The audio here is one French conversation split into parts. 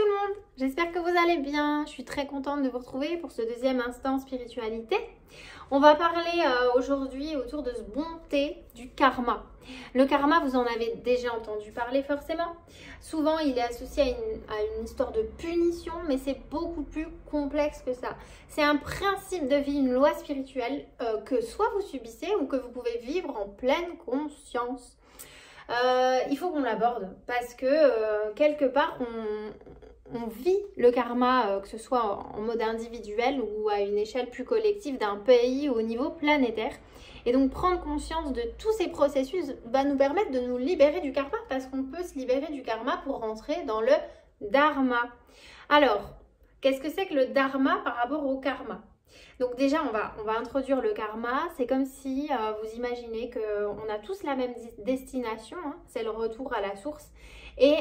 tout le monde, j'espère que vous allez bien. Je suis très contente de vous retrouver pour ce deuxième instant spiritualité. On va parler aujourd'hui autour de ce bon thé du karma. Le karma, vous en avez déjà entendu parler forcément. Souvent, il est associé à une histoire de punition, mais c'est beaucoup plus complexe que ça. C'est un principe de vie, une loi spirituelle que soit vous subissez ou que vous pouvez vivre en pleine conscience. Il faut qu'on l'aborde parce que quelque part, on vit le karma, que ce soit en mode individuel ou à une échelle plus collective d'un pays ou au niveau planétaire. Et donc prendre conscience de tous ces processus va nous permettre de nous libérer du karma parce qu'on peut se libérer du karma pour rentrer dans le dharma. Alors, qu'est-ce que c'est que le dharma par rapport au karma ? Donc déjà, on va introduire le karma. C'est comme si vous imaginez qu'on a tous la même destination, hein, c'est le retour à la source. Et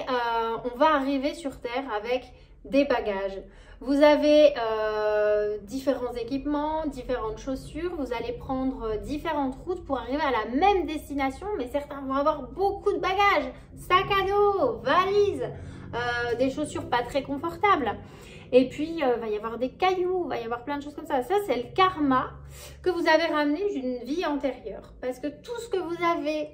on va arriver sur Terre avec des bagages. Vous avez différents équipements, différentes chaussures. Vous allez prendre différentes routes pour arriver à la même destination. Mais certains vont avoir beaucoup de bagages. Sac à dos, valises, des chaussures pas très confortables. Et puis, il va y avoir des cailloux, il va y avoir plein de choses comme ça. Ça, c'est le karma que vous avez ramené d'une vie antérieure. Parce que tout ce que vous avez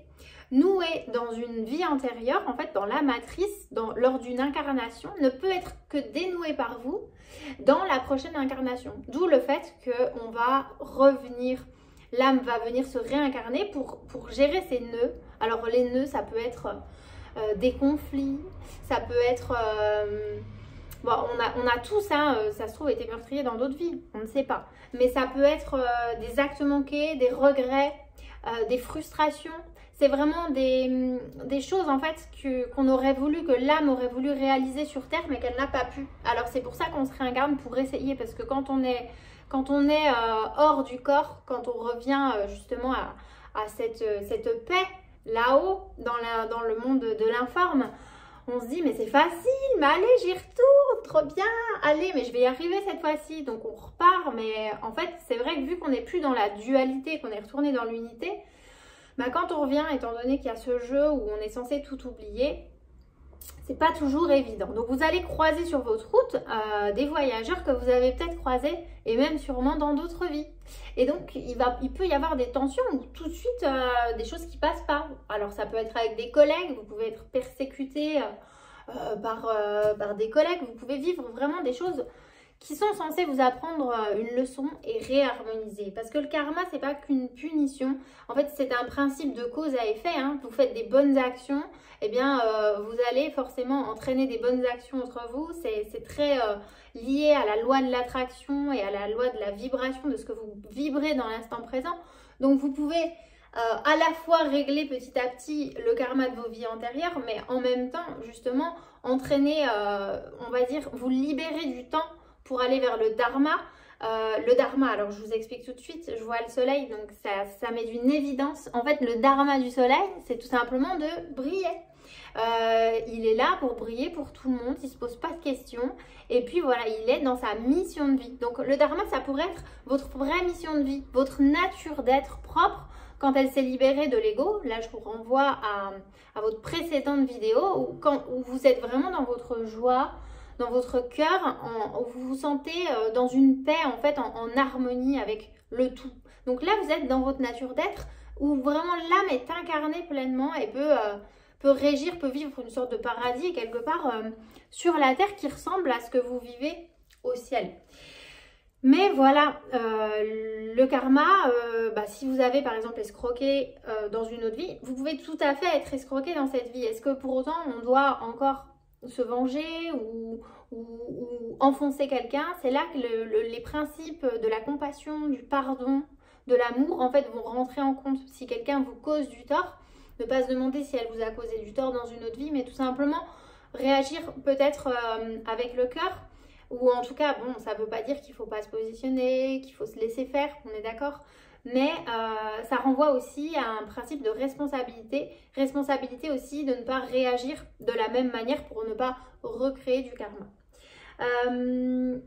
noué dans une vie antérieure, en fait, dans la matrice, lors d'une incarnation, ne peut être que dénoué par vous dans la prochaine incarnation. D'où le fait qu'on va revenir, l'âme va venir se réincarner pour gérer ses nœuds. Alors, les nœuds, ça peut être des conflits, ça peut être... Bon, on a tous, hein, ça se trouve, été meurtrier dans d'autres vies, on ne sait pas. Mais ça peut être des actes manqués, des regrets, des frustrations. C'est vraiment des choses en fait qu'on aurait voulu, que l'âme aurait voulu réaliser sur Terre, mais qu'elle n'a pas pu. Alors c'est pour ça qu'on se réincarne pour essayer, parce que quand on est hors du corps, quand on revient justement à cette paix là-haut, dans le monde de l'informe, on se dit mais c'est facile, mais allez j'y retourne, trop bien, allez mais je vais y arriver cette fois-ci. Donc on repart, mais en fait c'est vrai que vu qu'on n'est plus dans la dualité, qu'on est retourné dans l'unité, bah, quand on revient, étant donné qu'il y a ce jeu où on est censé tout oublier, c'est pas toujours évident. Donc vous allez croiser sur votre route des voyageurs que vous avez peut-être croisés et même sûrement dans d'autres vies. Et donc il peut y avoir des tensions ou tout de suite des choses qui passent pas. Alors ça peut être avec des collègues, vous pouvez être persécuté par des collègues, vous pouvez vivre vraiment des choses qui sont censées vous apprendre une leçon et réharmoniser. Parce que le karma, c'est pas qu'une punition. En fait, c'est un principe de cause à effet. Hein. Vous faites des bonnes actions, eh bien, vous allez forcément entraîner des bonnes actions entre vous. C'est très lié à la loi de l'attraction et à la loi de la vibration, de ce que vous vibrez dans l'instant présent. Donc, vous pouvez à la fois régler petit à petit le karma de vos vies antérieures, mais en même temps, justement, entraîner, on va dire, vous libérer du temps pour aller vers le dharma. Le dharma, alors je vous explique tout de suite, je vois le soleil, donc ça met d'une évidence. En fait, le dharma du soleil, c'est tout simplement de briller. Il est là pour briller pour tout le monde, il ne se pose pas de questions. Et puis voilà, il est dans sa mission de vie. Donc le dharma, ça pourrait être votre vraie mission de vie, votre nature d'être propre quand elle s'est libérée de l'ego. Là, je vous renvoie à votre précédente vidéo où vous êtes vraiment dans votre joie, dans votre cœur, vous vous sentez dans une paix, en fait, en harmonie avec le tout. Donc là, vous êtes dans votre nature d'être, où vraiment l'âme est incarnée pleinement et peut régir, peut vivre une sorte de paradis, quelque part, sur la terre qui ressemble à ce que vous vivez au ciel. Mais voilà, le karma, si vous avez par exemple escroqué dans une autre vie, vous pouvez tout à fait être escroqué dans cette vie. Est-ce que pour autant, on doit encore se venger ou enfoncer quelqu'un? C'est là que les principes de la compassion, du pardon, de l'amour en fait vont rentrer en compte. Si quelqu'un vous cause du tort, ne pas se demander si elle vous a causé du tort dans une autre vie, mais tout simplement réagir peut-être avec le cœur, ou en tout cas, bon, ça ne veut pas dire qu'il ne faut pas se positionner, qu'il faut se laisser faire, on est d'accord, mais ça renvoie aussi à un principe de responsabilité aussi de ne pas réagir de la même manière pour ne pas recréer du karma.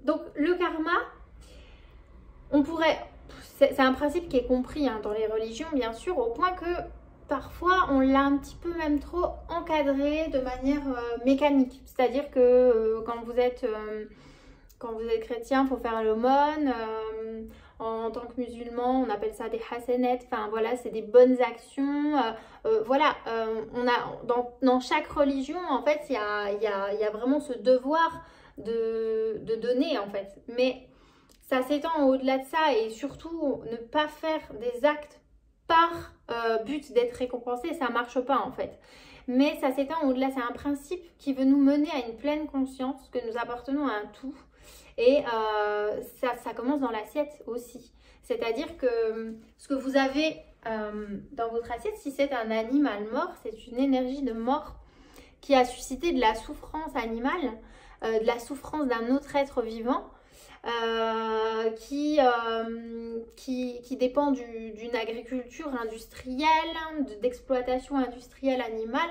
Donc le karma, c'est un principe qui est compris hein, dans les religions bien sûr, au point que parfois on l'a un petit peu même trop encadré de manière mécanique. C'est-à-dire que quand vous êtes chrétien, il faut faire l'aumône. En tant que musulman, on appelle ça des hasanat. Enfin voilà, c'est des bonnes actions. Voilà, on a dans chaque religion, en fait, il y a vraiment ce devoir de donner, en fait. Mais ça s'étend au-delà de ça et surtout ne pas faire des actes par but d'être récompensé, ça marche pas en fait. Mais ça s'étend au-delà, c'est un principe qui veut nous mener à une pleine conscience que nous appartenons à un tout. Et ça commence dans l'assiette aussi. C'est-à-dire que ce que vous avez dans votre assiette, si c'est un animal mort, c'est une énergie de mort qui a suscité de la souffrance animale, de la souffrance d'un autre être vivant, qui dépend d'une agriculture industrielle, d'exploitation industrielle animale,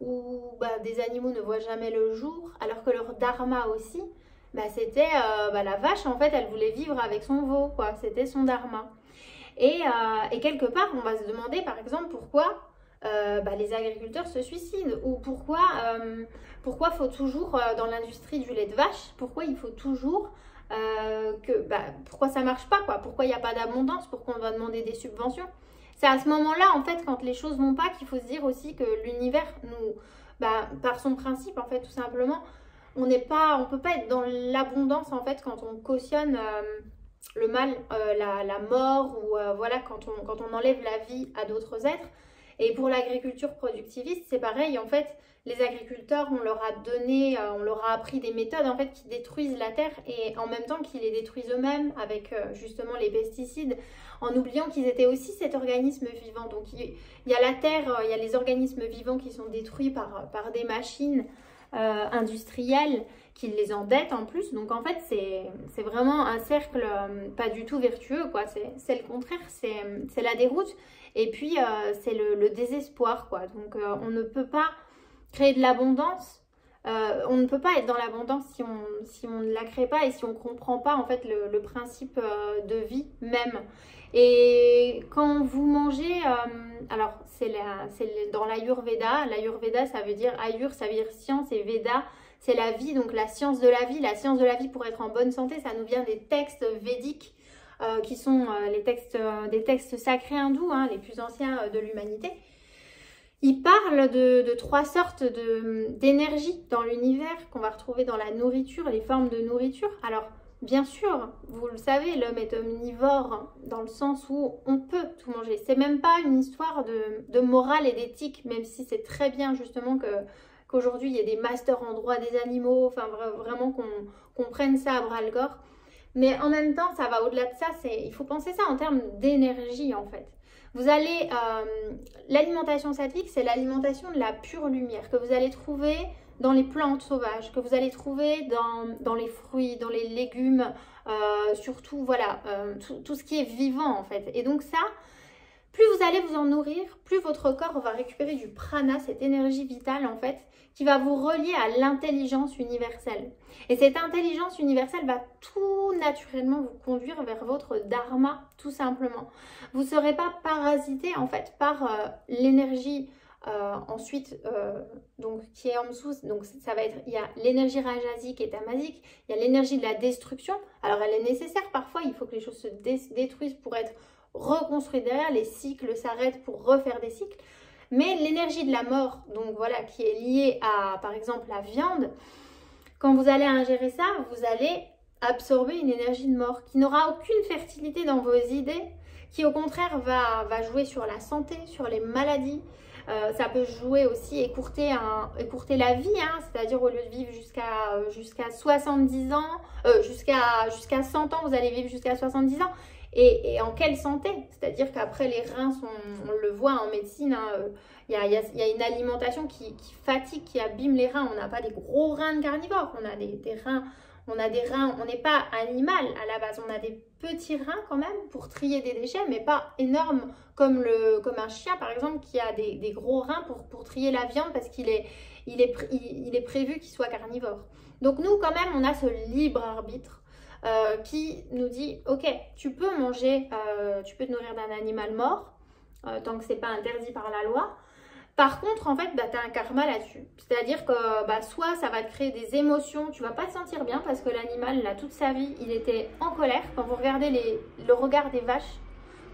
où des animaux ne voient jamais le jour, alors que leur dharma aussi, c'était la vache, en fait, elle voulait vivre avec son veau, quoi. C'était son dharma. Et quelque part, on va se demander, par exemple, pourquoi les agriculteurs se suicident, ou pourquoi faut toujours, dans l'industrie du lait de vache, pourquoi il faut toujours pourquoi ça marche pas, quoi. Pourquoi il n'y a pas d'abondance, pourquoi on va demander des subventions. C'est à ce moment-là, en fait, quand les choses vont pas, qu'il faut se dire aussi que l'univers par son principe, en fait, tout simplement, on peut pas être dans l'abondance, en fait, quand on cautionne le mal, la mort, ou voilà, quand on enlève la vie à d'autres êtres. Et pour l'agriculture productiviste, c'est pareil, en fait, les agriculteurs, on leur a appris des méthodes, en fait, qui détruisent la terre et en même temps qu'ils les détruisent eux-mêmes avec justement les pesticides, en oubliant qu'ils étaient aussi cet organisme vivant. Donc il y a la terre, il y a les organismes vivants qui sont détruits par des machines industrielles qui les endettent en plus. Donc en fait, c'est vraiment un cercle pas du tout vertueux, quoi. C'est le contraire, c'est la déroute. Et puis, c'est le désespoir, quoi. Donc, on ne peut pas créer de l'abondance. On ne peut pas être dans l'abondance si on ne la crée pas et si on ne comprend pas, en fait, le principe de vie même. Et quand vous mangez... alors, c'est dans l'Ayurveda. L'Ayurveda, ça veut dire... Ayur, ça veut dire science, et Veda, c'est la vie. Donc, la science de la vie. La science de la vie, pour être en bonne santé, ça nous vient des textes védiques. Qui sont des textes sacrés hindous, hein, les plus anciens de l'humanité. Ils parlent de trois sortes d'énergie dans l'univers qu'on va retrouver dans la nourriture, les formes de nourriture. Alors, bien sûr, vous le savez, l'homme est omnivore dans le sens où on peut tout manger. C'est même pas une histoire de morale et d'éthique, même si c'est très bien justement qu'aujourd'hui il y ait des masters en droit des animaux, enfin vraiment qu'on prenne ça à bras-le-corps. Mais en même temps, ça va au-delà de ça, il faut penser ça en termes d'énergie en fait. Vous allez, l'alimentation sattvique, c'est l'alimentation de la pure lumière que vous allez trouver dans les plantes sauvages, que vous allez trouver dans les fruits, dans les légumes, surtout voilà, tout ce qui est vivant en fait. Et donc ça, plus vous allez vous en nourrir, plus votre corps va récupérer du prana, cette énergie vitale en fait, qui va vous relier à l'intelligence universelle. Et cette intelligence universelle va tout naturellement vous conduire vers votre dharma, tout simplement. Vous ne serez pas parasité en fait par l'énergie ensuite donc qui est en dessous. Donc ça va être, il y a l'énergie rajasique et tamasique, il y a l'énergie de la destruction. Alors elle est nécessaire parfois, il faut que les choses se détruisent pour être reconstruites derrière, les cycles s'arrêtent pour refaire des cycles. Mais l'énergie de la mort, donc voilà, qui est liée à, par exemple, la viande, quand vous allez ingérer ça, vous allez absorber une énergie de mort qui n'aura aucune fertilité dans vos idées, qui au contraire va jouer sur la santé, sur les maladies. Ça peut jouer aussi, écourter la vie, hein, c'est-à-dire au lieu de vivre jusqu'à 70 ans, jusqu'à 100 ans, vous allez vivre jusqu'à 70 ans. Et en quelle santé? C'est-à-dire qu'après les reins, on le voit en médecine, hein, y a une alimentation qui fatigue, qui abîme les reins. On n'a pas des gros reins de carnivores, on a des reins, on n'est pas animal à la base, on a des petits reins quand même pour trier des déchets, mais pas énormes comme un chien par exemple qui a des gros reins pour trier la viande parce qu'il est prévu qu'il soit carnivore. Donc nous quand même on a ce libre arbitre qui nous dit ok, tu peux manger, tu peux te nourrir d'un animal mort, tant que c'est pas interdit par la loi. Par contre, en fait, bah, tu as un karma là-dessus. C'est-à-dire que bah, soit ça va te créer des émotions, tu vas pas te sentir bien parce que l'animal, là, toute sa vie, il était en colère. Quand vous regardez le regard des vaches,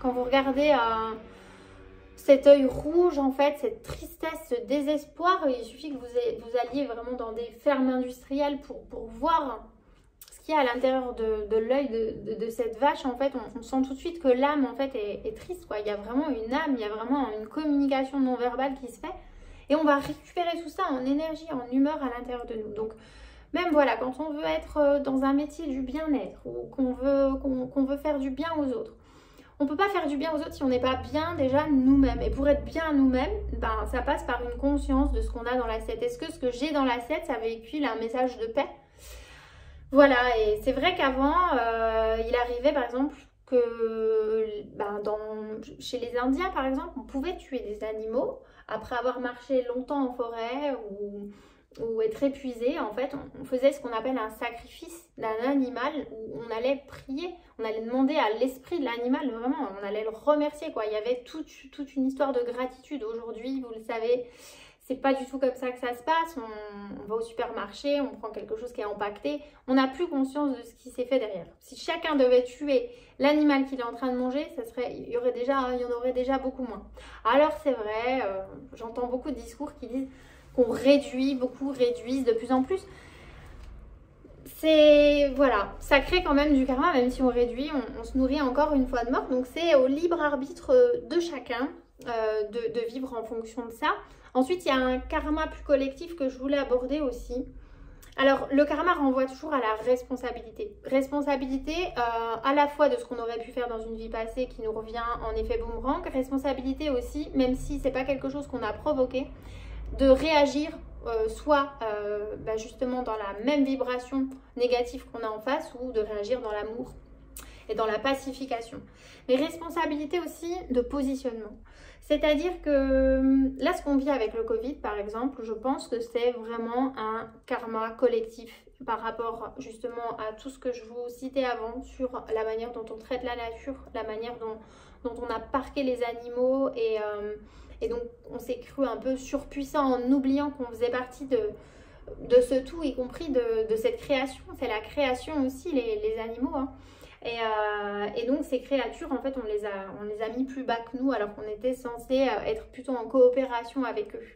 quand vous regardez cet œil rouge, en fait, cette tristesse, ce désespoir, il suffit que vous alliez vraiment dans des fermes industrielles pour voir ce qu'il y a à l'intérieur de l'œil de cette vache. En fait, on sent tout de suite que l'âme, en fait, est triste, quoi. Il y a vraiment une âme, il y a vraiment une communication non verbale qui se fait. Et on va récupérer tout ça en énergie, en humeur à l'intérieur de nous. Donc, même voilà, quand on veut être dans un métier du bien-être ou qu'on veut faire du bien aux autres, on ne peut pas faire du bien aux autres si on n'est pas bien déjà nous-mêmes. Et pour être bien nous-mêmes, ben, ça passe par une conscience de ce qu'on a dans l'assiette. Est-ce que ce que j'ai dans l'assiette, ça véhicule un message de paix? Voilà, et c'est vrai qu'avant, il arrivait par exemple que ben, chez les Indiens par exemple, on pouvait tuer des animaux après avoir marché longtemps en forêt ou être épuisé. En fait, on faisait ce qu'on appelle un sacrifice d'un animal où on allait prier, on allait demander à l'esprit de l'animal, vraiment, on allait le remercier, quoi. Il y avait toute une histoire de gratitude. Aujourd'hui, vous le savez, c'est pas du tout comme ça que ça se passe. On va au supermarché, on prend quelque chose qui est empaqueté, on n'a plus conscience de ce qui s'est fait derrière. Si chacun devait tuer l'animal qu'il est en train de manger, il y en aurait déjà beaucoup moins. Alors c'est vrai, j'entends beaucoup de discours qui disent qu'on réduisent de plus en plus. Voilà, ça crée quand même du karma, même si on réduit, on se nourrit encore une fois de mort. Donc c'est au libre arbitre de chacun de vivre en fonction de ça. Ensuite, il y a un karma plus collectif que je voulais aborder aussi. Alors, le karma renvoie toujours à la responsabilité. Responsabilité à la fois de ce qu'on aurait pu faire dans une vie passée qui nous revient en effet boomerang. Responsabilité aussi, même si c'est pas quelque chose qu'on a provoqué, de réagir soit justement dans la même vibration négative qu'on a en face ou de réagir dans l'amour et dans la pacification. Mais responsabilité aussi de positionnement. C'est-à-dire que là, ce qu'on vit avec le Covid, par exemple, je pense que c'est vraiment un karma collectif par rapport justement à tout ce que je vous citais avant sur la manière dont on traite la nature, la manière dont on a parqué les animaux et donc on s'est cru un peu surpuissant en oubliant qu'on faisait partie de ce tout, y compris de cette création. C'est la création aussi, les animaux, hein. Et donc ces créatures, en fait, on les a mis plus bas que nous alors qu'on était censé être plutôt en coopération avec eux.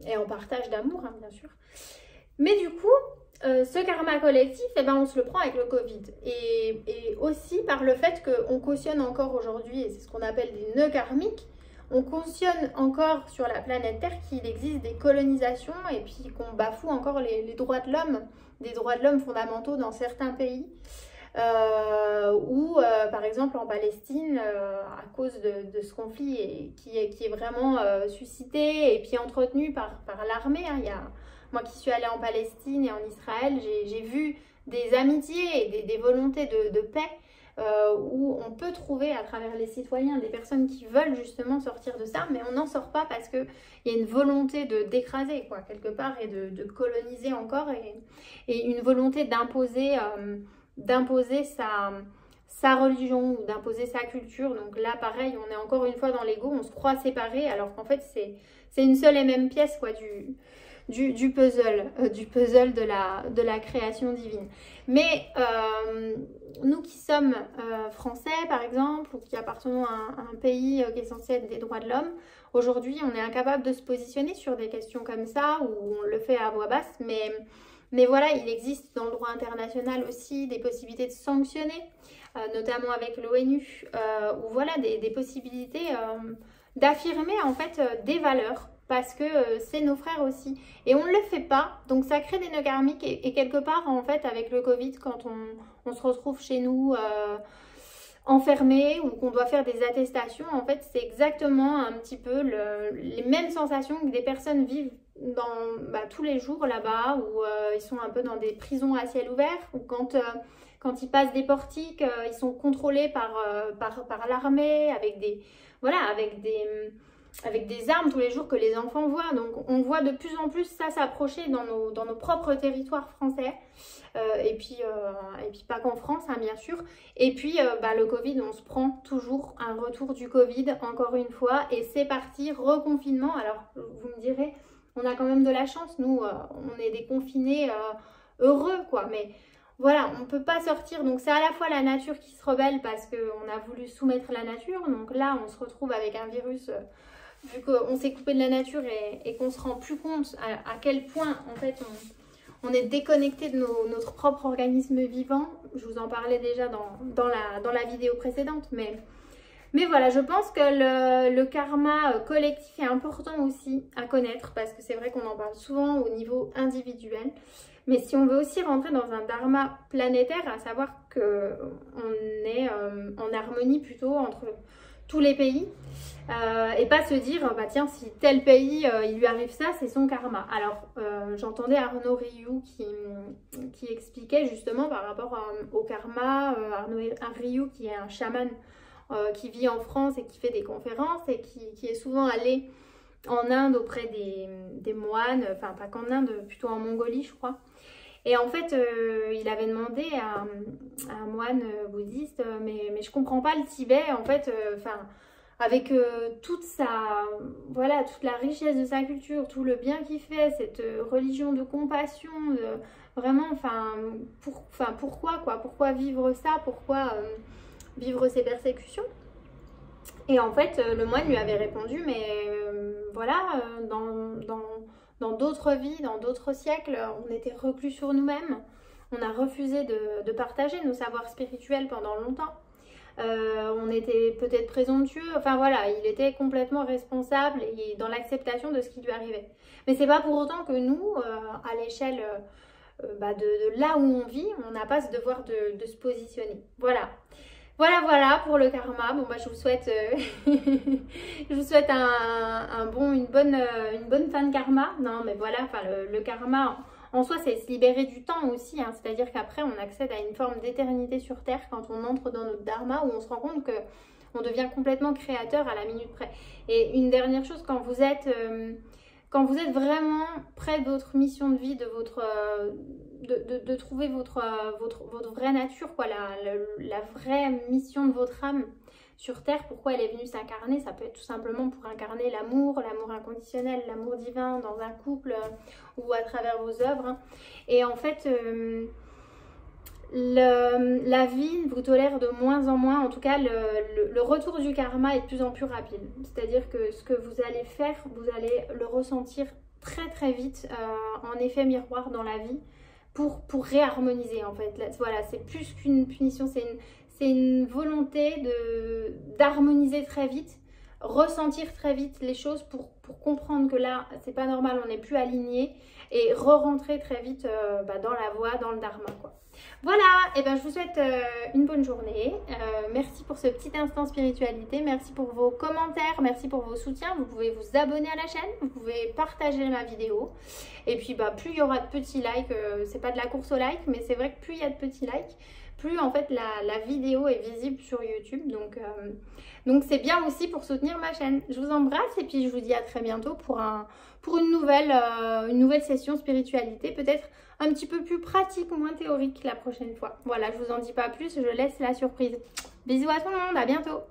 Et en partage d'amour, hein, bien sûr. Mais du coup, ce karma collectif, eh ben, on se le prend avec le Covid. Et aussi par le fait qu'on cautionne encore aujourd'hui, et c'est ce qu'on appelle des nœuds karmiques, on cautionne encore sur la planète Terre qu'il existe des colonisations et puis qu'on bafoue encore les droits de l'homme, des droits de l'homme fondamentaux dans certains pays. Ou par exemple en Palestine, à cause de ce conflit qui est vraiment suscité et puis entretenu par l'armée. Hein. Moi qui suis allée en Palestine et en Israël, j'ai vu des amitiés et des volontés de paix où on peut trouver à travers les citoyens des personnes qui veulent justement sortir de ça, mais on n'en sort pas parce qu'il y a une volonté d'écraser quoi, quelque part et de coloniser encore et une volonté d'imposer sa religion ou d'imposer sa culture. Donc là pareil, on est encore une fois dans l'ego, on se croit séparés alors qu'en fait c'est une seule et même pièce quoi, du puzzle de la création divine. Mais nous qui sommes français par exemple, ou qui appartenons à un pays qui est censé être des droits de l'homme, aujourd'hui on est incapable de se positionner sur des questions comme ça, où on le fait à voix basse, mais voilà, il existe dans le droit international aussi des possibilités de sanctionner, notamment avec l'ONU, ou voilà des possibilités d'affirmer en fait des valeurs, parce que c'est nos frères aussi. Et on ne le fait pas, donc ça crée des nœuds karmiques et quelque part en fait avec le Covid, quand on se retrouve chez nous enfermés ou qu'on doit faire des attestations, en fait c'est exactement un petit peu les mêmes sensations que des personnes vivent tous les jours là-bas, où ils sont un peu dans des prisons à ciel ouvert, ou quand ils passent des portiques, ils sont contrôlés par l'armée avec des avec des armes tous les jours que les enfants voient. Donc on voit de plus en plus ça s'approcher dans nos propres territoires français. Et puis pas qu'en France, hein, bien sûr. Et puis le Covid, on se prend toujours un retour du Covid, encore une fois. Et c'est parti, reconfinement. Alors vous me direz, on a quand même de la chance. Nous, on est des confinés heureux, quoi. Mais voilà, on ne peut pas sortir. Donc c'est à la fois la nature qui se rebelle parce qu'on a voulu soumettre la nature. Donc là, on se retrouve avec un virus... vu qu'on s'est coupé de la nature et qu'on se rend plus compte à quel point en fait on est déconnecté de notre propre organisme vivant. Je vous en parlais déjà dans la vidéo précédente, mais voilà, je pense que le karma collectif est important aussi à connaître parce que c'est vrai qu'on en parle souvent au niveau individuel. Mais si on veut aussi rentrer dans un dharma planétaire, à savoir qu'on est en harmonie plutôt entre tous les pays, et pas se dire bah tiens, si tel pays il lui arrive ça, c'est son karma. Alors j'entendais Arnaud Rioux qui expliquait justement par rapport au karma. Arnaud Rioux qui est un chaman qui vit en France et qui fait des conférences et qui est souvent allé en Inde auprès des moines, enfin pas qu'en Inde, plutôt en Mongolie je crois. Et en fait, il avait demandé à un moine bouddhiste, mais je comprends pas le Tibet, en fait, avec toute la richesse de sa culture, tout le bien qu'il fait, cette religion de compassion, vraiment, pourquoi quoi? Pourquoi vivre ça? Pourquoi vivre ces persécutions? Et en fait, le moine lui avait répondu, mais dans d'autres vies, dans d'autres siècles, on était reclus sur nous-mêmes. On a refusé de partager nos savoirs spirituels pendant longtemps. On était peut-être présomptueux. Enfin voilà, il était complètement responsable et dans l'acceptation de ce qui lui arrivait. Mais c'est pas pour autant que nous, à l'échelle de là où on vit, on n'a pas ce devoir de se positionner. Voilà. Voilà pour le karma. Bon je vous souhaite, une bonne fin de karma. Non mais voilà, le karma en soi c'est se libérer du temps aussi, hein. C'est-à-dire qu'après on accède à une forme d'éternité sur terre quand on entre dans notre dharma où on se rend compte que on devient complètement créateur à la minute près. Et une dernière chose, quand vous êtes vraiment près de votre mission de vie, de trouver votre vraie nature, quoi, la vraie mission de votre âme sur Terre, pourquoi elle est venue s'incarner, ça peut être tout simplement pour incarner l'amour inconditionnel, l'amour divin dans un couple ou à travers vos œuvres. Hein. Et en fait, la vie vous tolère de moins en moins, en tout cas le retour du karma est de plus en plus rapide. C'est-à-dire que ce que vous allez faire, vous allez le ressentir très très vite en effet miroir dans la vie pour réharmoniser en fait. Là, voilà, c'est plus qu'une punition, c'est une volonté d'harmoniser très vite, ressentir très vite les choses pour comprendre que là c'est pas normal, on n'est plus aligné et re-rentrer très vite dans la voie, dans le dharma quoi. Voilà, et je vous souhaite une bonne journée. Merci pour ce petit instant spiritualité, merci pour vos commentaires, merci pour vos soutiens. Vous pouvez vous abonner à la chaîne, vous pouvez partager ma vidéo. Et puis plus il y aura de petits likes, c'est pas de la course au like, mais c'est vrai que plus il y a de petits likes, plus en fait la vidéo est visible sur YouTube. Donc c'est bien aussi pour soutenir ma chaîne. Je vous embrasse et puis je vous dis à très bientôt pour une nouvelle session spiritualité, peut-être un petit peu plus pratique, moins théorique la prochaine fois. Voilà, je vous en dis pas plus, je laisse la surprise. Bisous à tout le monde, à bientôt.